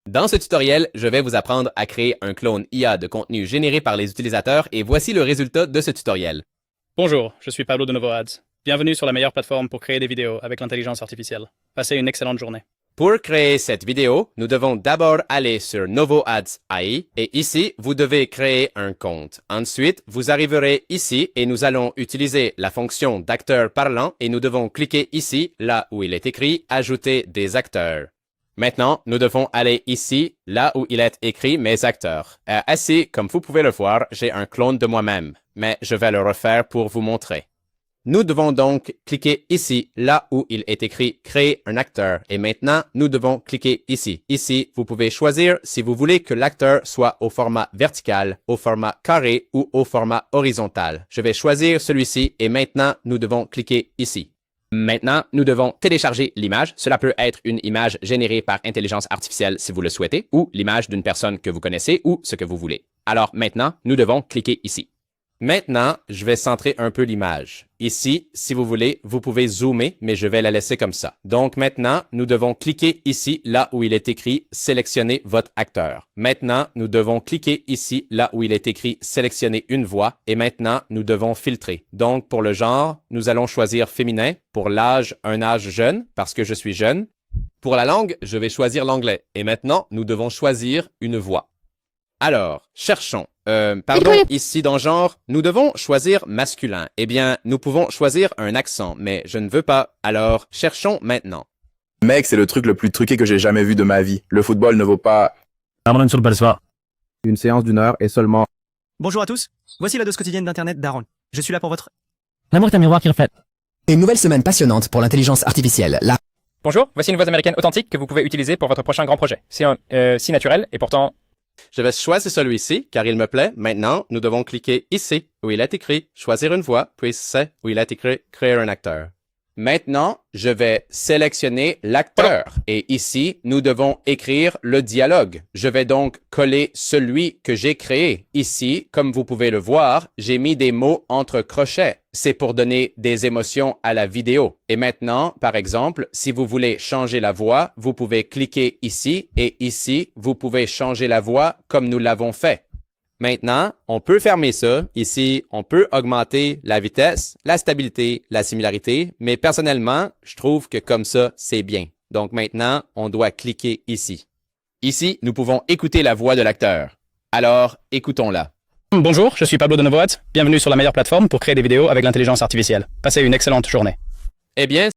Dans ce tutoriel, je vais vous apprendre à créer un clone IA de contenu généré par les utilisateurs et voici le résultat de ce tutoriel. Bonjour, je suis Pablo de NovoAds. Bienvenue sur la meilleure plateforme pour créer des vidéos avec l'intelligence artificielle. Passez une excellente journée. Pour créer cette vidéo, nous devons d'abord aller sur NovoAds AI et ici, vous devez créer un compte. Ensuite, vous arriverez ici et nous allons utiliser la fonction d'acteur parlant et nous devons cliquer ici, là où il est écrit « Ajouter des acteurs ». Maintenant, nous devons aller ici, là où il est écrit « Mes acteurs ». Ainsi, comme vous pouvez le voir, j'ai un clone de moi-même, mais je vais le refaire pour vous montrer. Nous devons donc cliquer ici, là où il est écrit « Créer un acteur » et maintenant, nous devons cliquer ici. Ici, vous pouvez choisir si vous voulez que l'acteur soit au format vertical, au format carré ou au format horizontal. Je vais choisir celui-ci et maintenant, nous devons cliquer ici. Maintenant, nous devons télécharger l'image. Cela peut être une image générée par intelligence artificielle si vous le souhaitez, ou l'image d'une personne que vous connaissez ou ce que vous voulez. Alors maintenant, nous devons cliquer ici. Maintenant, je vais centrer un peu l'image. Ici, si vous voulez, vous pouvez zoomer, mais je vais la laisser comme ça. Donc maintenant, nous devons cliquer ici, là où il est écrit « Sélectionner votre acteur ». Maintenant, nous devons cliquer ici, là où il est écrit « Sélectionner une voix ». Et maintenant, nous devons filtrer. Donc, pour le genre, nous allons choisir féminin. Pour l'âge, un âge jeune, parce que je suis jeune. Pour la langue, je vais choisir l'anglais. Et maintenant, nous devons choisir une voix. Alors, cherchons. Ici dans genre, nous devons choisir masculin. Eh bien, nous pouvons choisir un accent, mais je ne veux pas. Alors, cherchons maintenant. Mec, c'est le truc le plus truqué que j'ai jamais vu de ma vie. Le football ne vaut pas... Une séance d'1 heure est seulement... Bonjour à tous, voici la dose quotidienne d'Internet d'Aaron. Je suis là pour votre... L'amour est un miroir qui reflète. Une nouvelle semaine passionnante pour l'intelligence artificielle. Là. Bonjour, voici une voix américaine authentique que vous pouvez utiliser pour votre prochain grand projet. C'est si naturel et pourtant... Je vais choisir celui-ci, car il me plaît. Maintenant, nous devons cliquer ici, où il est écrit « Choisir une voix », puis c'est où il est écrit « Créer un acteur ». Maintenant, je vais sélectionner l'acteur et ici, nous devons écrire le dialogue. Je vais donc coller celui que j'ai créé. Ici, comme vous pouvez le voir, j'ai mis des mots entre crochets. C'est pour donner des émotions à la vidéo. Et maintenant, par exemple, si vous voulez changer la voix, vous pouvez cliquer ici et ici, vous pouvez changer la voix comme nous l'avons fait. Maintenant, on peut fermer ça. Ici, on peut augmenter la vitesse, la stabilité, la similarité, mais personnellement, je trouve que comme ça, c'est bien. Donc maintenant, on doit cliquer ici. Ici, nous pouvons écouter la voix de l'acteur. Alors, écoutons-la. Bonjour, je suis Pablo de NovoAds. Bienvenue sur la meilleure plateforme pour créer des vidéos avec l'intelligence artificielle. Passez une excellente journée. Eh bien,